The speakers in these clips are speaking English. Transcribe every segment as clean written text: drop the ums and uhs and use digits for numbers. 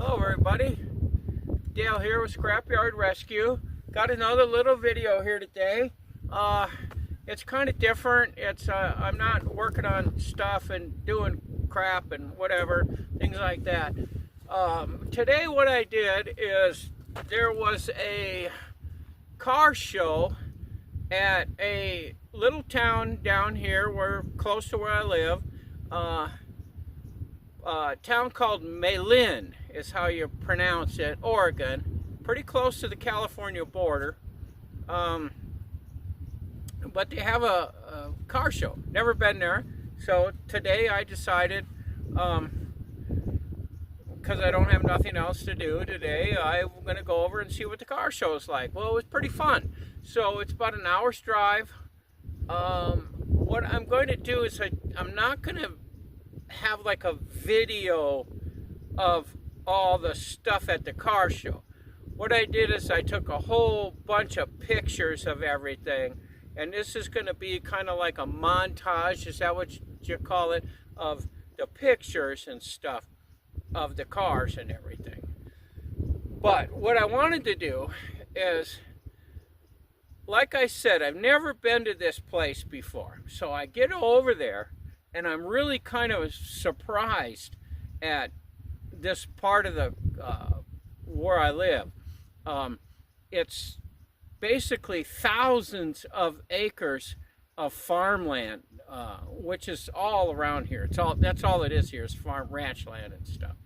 Hello everybody, Dale here with Scrapyard Rescue. Got another little video here today. It's kind of different. I'm not working on stuff and doing crap and whatever, things like that. Today what I did is there was a car show at a little town down here close to where I live. Town called Malin is how you pronounce it, Oregon, pretty close to the California border. But they have a car show. Never been there, so today I decided, because I don't have nothing else to do today, I'm going to go over and see what the car show is like. Well, it was pretty fun. So it's about an hour's drive. What I'm going to do is I'm not going to have like a video of all the stuff at the car show. What I did is I took a whole bunch of pictures of everything, and this is going to be kind of like a montage, is that what you call it, of the pictures and stuff of the cars and everything. But what I wanted to do is, like I said, I've never been to this place before, so I get over there and I'm really kind of surprised at this part of the where I live. It's basically thousands of acres of farmland, which is all around here. That's all it is here, is farm ranch land and stuff.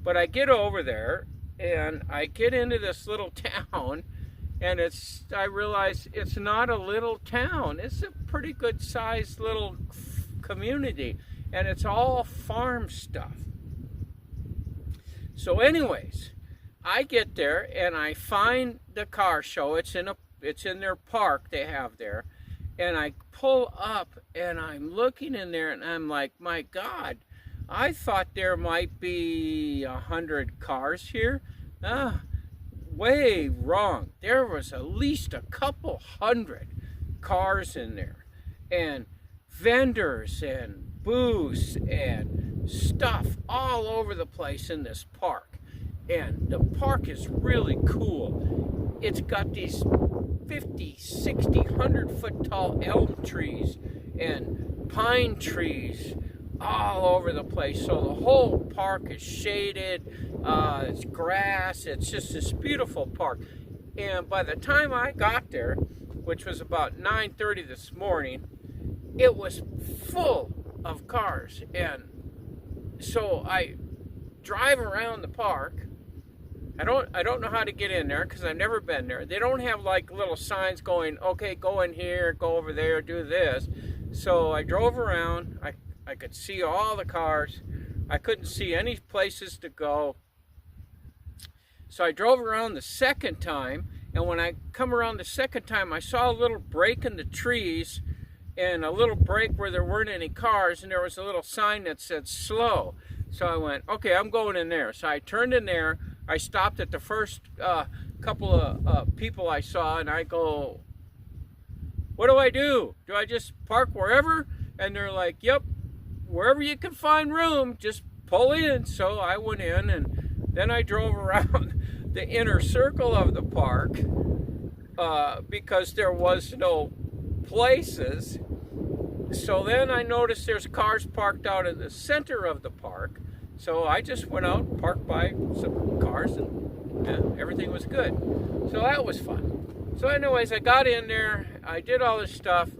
But I get over there and I get into this little town, and I realize it's not a little town. It's a pretty good sized little community, and it's all farm stuff. So anyways, I get there and I find the car show. It's in their park they have there, and I pull up and I'm looking in there and I'm like, my God, I thought there might be 100 cars here. Way wrong. There was at least a couple hundred cars in there, and vendors and booths and stuff all over the place in this park. And the park is really cool. It's got these 50, 60, 100-foot tall elm trees and pine trees all over the place. So the whole park is shaded, it's grass, it's just this beautiful park. And by the time I got there, which was about 9:30 this morning, it was full of cars. And so I drive around the park. I don't know how to get in there because I've never been there. They don't have like little signs going, okay, go in here, go over there, do this. So I drove around. I could see all the cars. I couldn't see any places to go. So I drove around the second time, and when I come around the second time, I saw a little break in the trees and a little break where there weren't any cars, and there was a little sign that said slow. So I went, okay, I'm going in there. So I turned in there. I stopped at the first couple of people I saw, and I go, what do I do? Do I just park wherever? And they're like, yep, wherever you can find room, just pull in. So I went in, and then I drove around the inner circle of the park because there was no places. So then I noticed there's cars parked out in the center of the park. So I just went out and parked by some cars, and everything was good. So that was fun. So anyways, I got in there, I did all this stuff.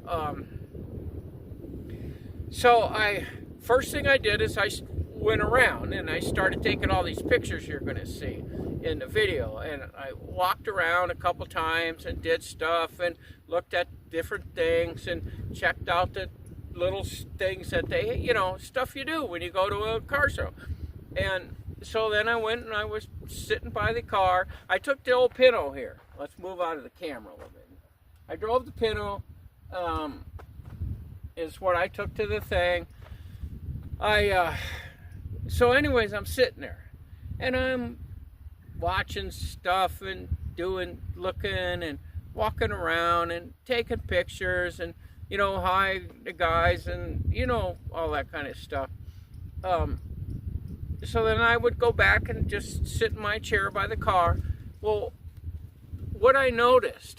First thing I did is I went around and I started taking all these pictures you're going to see in the video. And I walked around a couple times and did stuff and looked at different things and checked out the little things that they, stuff you do when you go to a car show. And so then I went and I was sitting by the car. I took the old Pinto here. Let's move out of the camera a little bit. I drove the Pinto, is what I took to the thing. So anyways, I'm sitting there and I'm watching stuff and looking and walking around and taking pictures and, hi, the guys, and, all that kind of stuff. so then I would go back and just sit in my chair by the car. Well, what I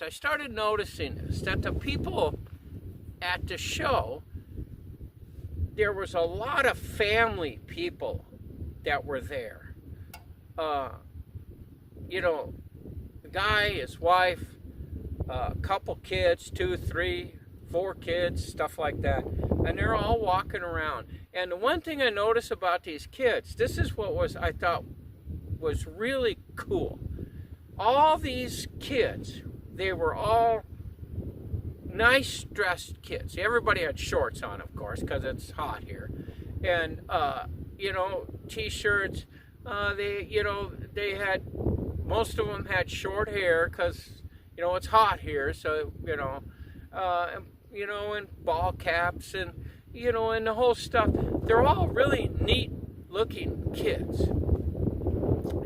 started noticing is that the people at the show, there was a lot of family people that were there. You know, the guy, his wife, a couple kids, 2, 3, 4 kids, stuff like that. And they're all walking around. And the one thing I noticed about these kids, this is what I thought was really cool. All these kids, they were all nice dressed kids. Everybody had shorts on, of course, because it's hot here. And, you know, t-shirts. They had, most of them had short hair because, you know, it's hot here. So, and ball caps and, and the whole stuff. They're all really neat looking kids.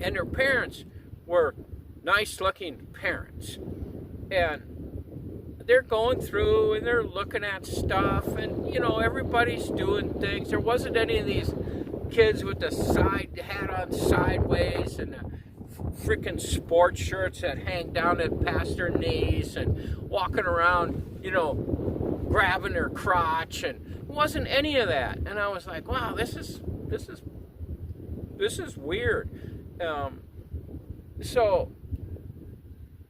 And their parents were nice looking parents. And they're going through and they're looking at stuff and, everybody's doing things. There wasn't any of these kids with the side hat on sideways and the freaking sports shirts that hang down past their knees and walking around, grabbing their crotch, and it wasn't any of that. And I was like, wow, this is weird. So,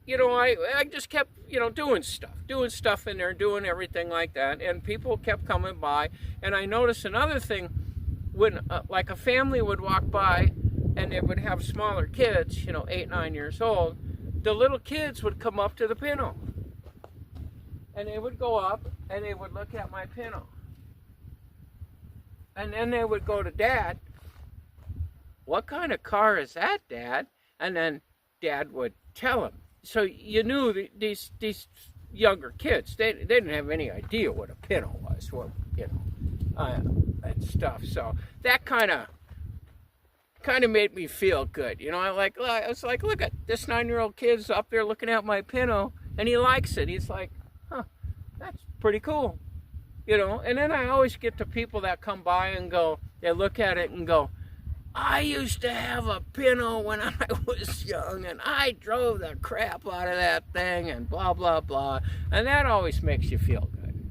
I just kept, doing stuff in there, doing everything like that, and people kept coming by. And I noticed another thing, when like a family would walk by and they would have smaller kids, 8, 9 years old, the little kids would come up to the pinto. And they would go up and they would look at my pinto. And then they would go to Dad, what kind of car is that, Dad? And then Dad would tell him. So you knew these younger kids, they didn't have any idea what a pinto was, and stuff. So that kind of made me feel good. I was like, look at this 9-year-old kid's up there looking at my pinto, and he likes it. He's like, huh, that's pretty cool. And then I always get the people that come by and go, they look at it and go, I used to have a pinto when I was young, and I drove the crap out of that thing, and blah, blah, blah. And that always makes you feel good.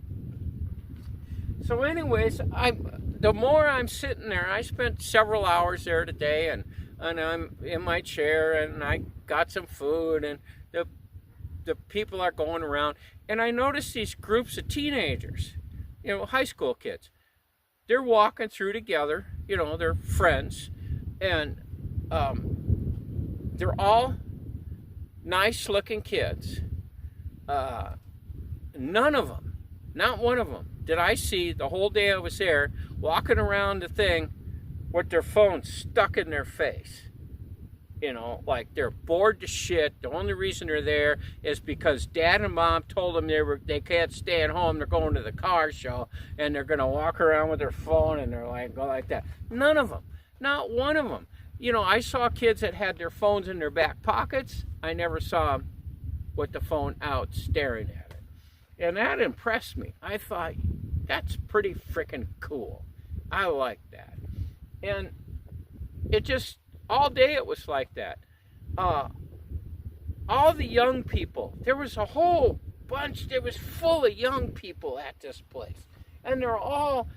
So anyways, the more I'm sitting there, I spent several hours there today, and I'm in my chair, and I got some food, and the people are going around, and I noticed these groups of teenagers, high school kids. They're walking through together, they're friends, and they're all nice looking kids. None of them, not one of them, did I see the whole day I was there walking around the thing with their phone stuck in their face. Like they're bored to shit. The only reason they're there is because Dad and Mom told them they can't stay at home. They're going to the car show, and they're going to walk around with their phone, and they're like, go like that. None of them. Not one of them. I saw kids that had their phones in their back pockets. I never saw them with the phone out staring at it. And that impressed me. I thought, that's pretty freaking cool. I like that. And it just, all day it was like that. All the young people, there was a whole bunch, it was full of young people at this place. And they're all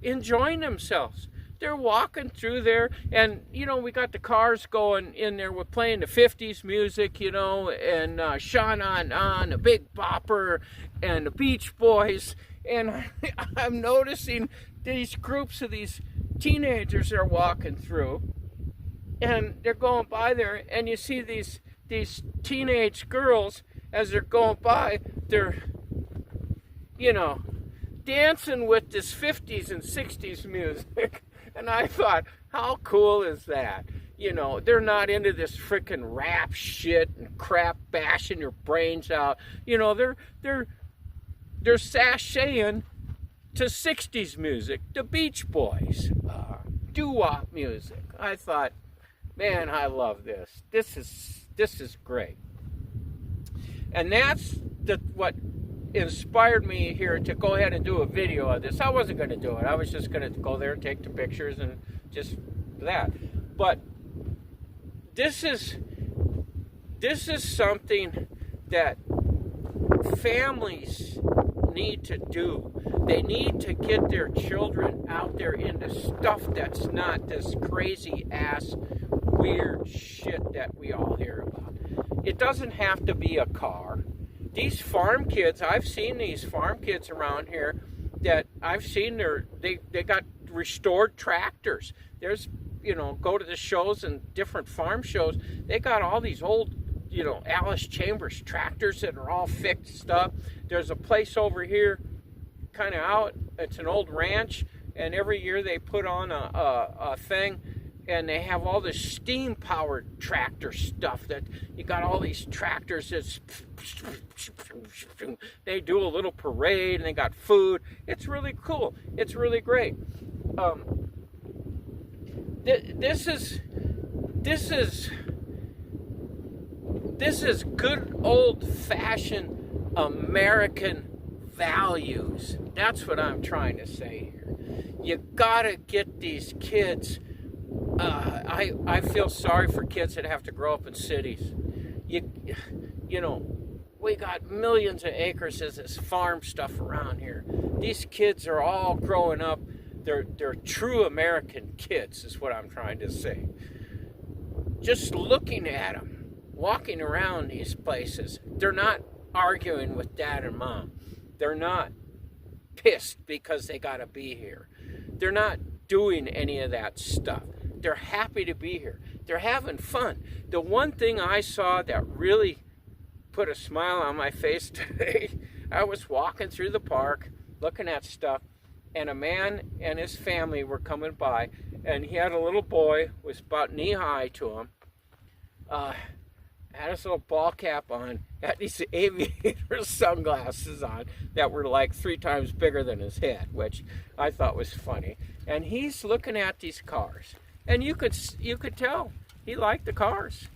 enjoying themselves. They're walking through there, and, we got the cars going in there. We're playing the 50s music, and Sean on, the Big Bopper, and the Beach Boys. And I'm noticing these groups of these teenagers are walking through, and they're going by there, and you see these teenage girls as they're going by, they're dancing with this 50s and 60s music. And I thought, how cool is that? They're not into this freaking rap shit and crap bashing your brains out. They're sashaying to 60s music, the Beach Boys, doo-wop music. I thought, man, I love this. This is great. And that's what inspired me here to go ahead and do a video of this. I wasn't going to do it. I was just going to go there and take the pictures and just that. But this is something that families need to do. They need to get their children out there into stuff that's not this crazy ass weird shit that we all hear about. It doesn't have to be a car. These farm kids, I've seen these farm kids around here that I've seen they got restored tractors. There's, go to the shows and different farm shows, they got all these old, Alice Chambers tractors that are all fixed up. There's a place over here kind of out, it's an old ranch, and every year they put on a thing, and they have all this steam powered tractor stuff that you got all these tractors that they do a little parade, and they got food. It's really cool. It's really great. This is good old-fashioned American values. That's what I'm trying to say here. You gotta get these kids. I feel sorry for kids that have to grow up in cities. We got millions of acres of this farm stuff around here. These kids are all growing up. They're true American kids, is what I'm trying to say. Just looking at them, walking around these places, they're not arguing with dad and mom. They're not pissed because they got to be here. They're not doing any of that stuff. They're happy to be here. They're having fun. The one thing I saw that really put a smile on my face today, I was walking through the park looking at stuff, and a man and his family were coming by, and he had a little boy, was about knee-high to him, had his little ball cap on, had these aviator sunglasses on that were like 3 times bigger than his head, which I thought was funny. And he's looking at these cars, and you could tell he liked the cars.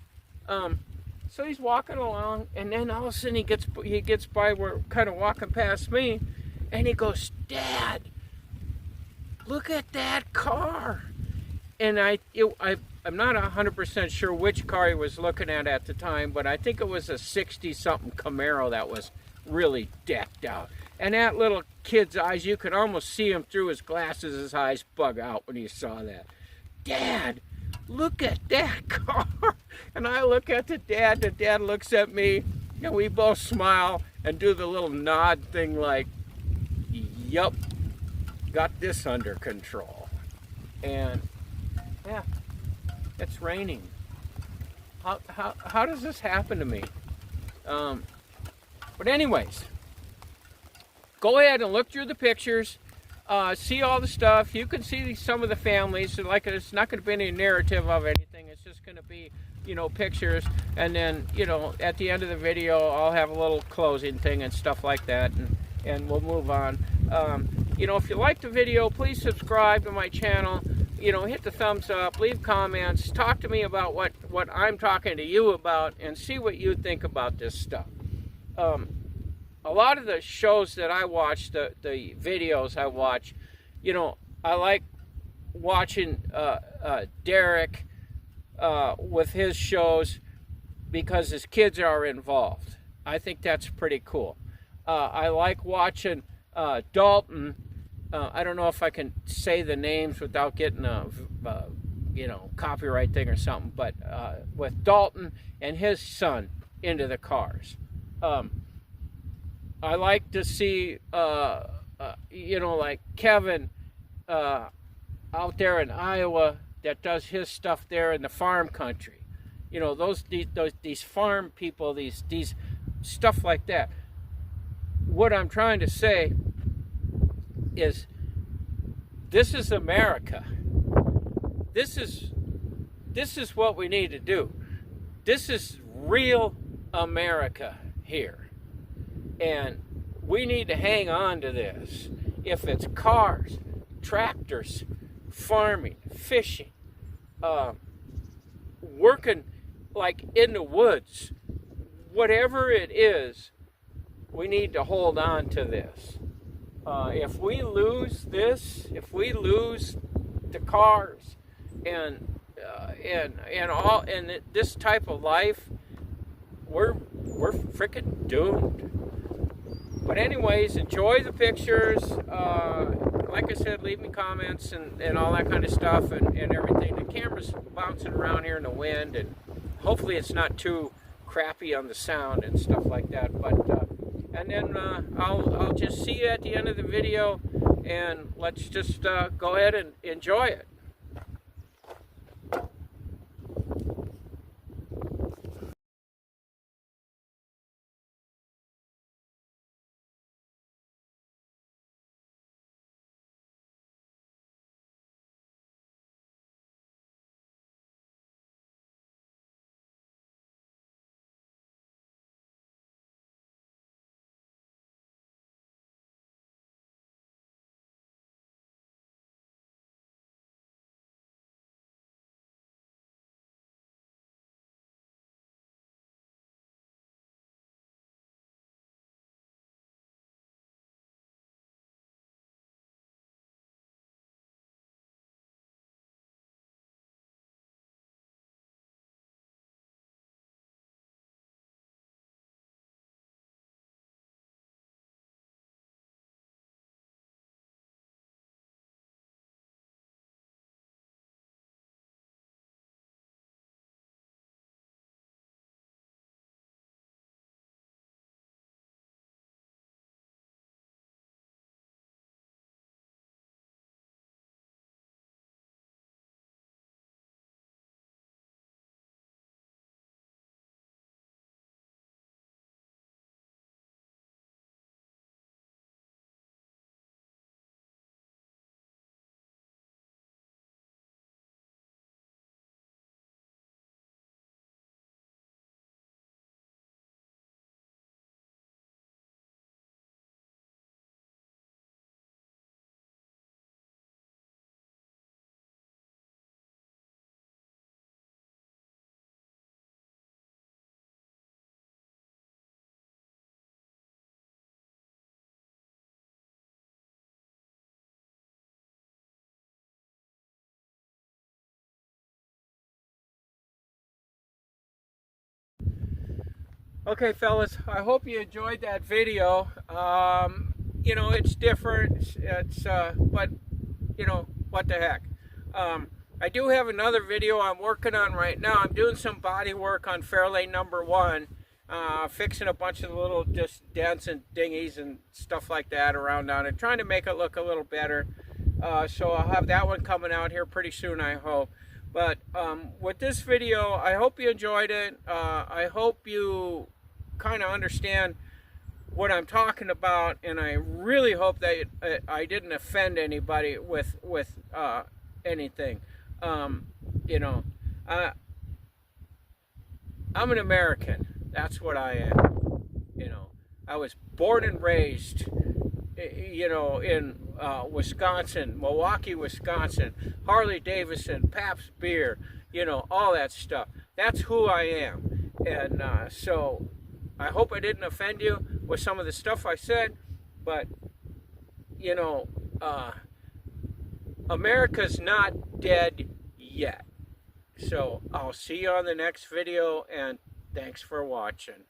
So he's walking along, and then all of a sudden he gets by, we're kind of walking past me, and he goes, "Dad, look at that car." And I'm not 100% sure which car he was looking at the time, but I think it was a 60-something Camaro that was really decked out. And that little kid's eyes, you could almost see him through his glasses, his eyes bug out when he saw that. "Dad, look at that car." And I look at the dad looks at me, and we both smile and do the little nod thing like, "Yup, got this under control." And yeah, it's raining. How does this happen to me? But anyways, go ahead and look through the pictures, see all the stuff. You can see some of the families. So like, it's not going to be any narrative of anything. It's just going to be, pictures. And then, at the end of the video, I'll have a little closing thing and stuff like that, and we'll move on. If you like the video, please subscribe to my channel. Hit the thumbs up, leave comments, talk to me about what I'm talking to you about, and see what you think about this stuff. A lot of the shows that I watch, the videos I watch, I like watching Derek with his shows because his kids are involved. I think that's pretty cool. I like watching Dalton. I don't know if I can say the names without getting a copyright thing or something, but with Dalton and his son into the cars. I like to see, like Kevin out there in Iowa that does his stuff there in the farm country. These farm people, these stuff like that. What I'm trying to say is, this is America. This is what we need to do. This is real America here. And we need to hang on to this. If it's cars, tractors, farming, fishing, working like in the woods, whatever it is, we need to hold on to this. If we lose this, if we lose the cars, and this type of life, we're freaking doomed. But anyways, enjoy the pictures. Like I said, leave me comments and all that kind of stuff and everything. The camera's bouncing around here in the wind, and hopefully it's not too crappy on the sound and stuff like that. But and then I'll just see you at the end of the video, and let's just go ahead and enjoy it. Okay, fellas, I hope you enjoyed that video. You know, it's different. But you know, what the heck. I do have another video I'm working on right now. I'm doing some body work on Fairlane number 1, fixing a bunch of little just dents and dinghies and stuff like that around on it, trying to make it look a little better. So I'll have that one coming out here pretty soon, I hope. But with this video, I hope you enjoyed it. I hope you kind of understand what I'm talking about, and I really hope that I didn't offend anybody with anything. You know, I'm an American. That's what I am. You know, I was born and raised, you know, in Wisconsin, Milwaukee, Wisconsin, Harley Davidson, Pabst beer, you know, all that stuff. That's who I am. And so I hope I didn't offend you with some of the stuff I said, but, you know, America's not dead yet. So I'll see you on the next video, and thanks for watching.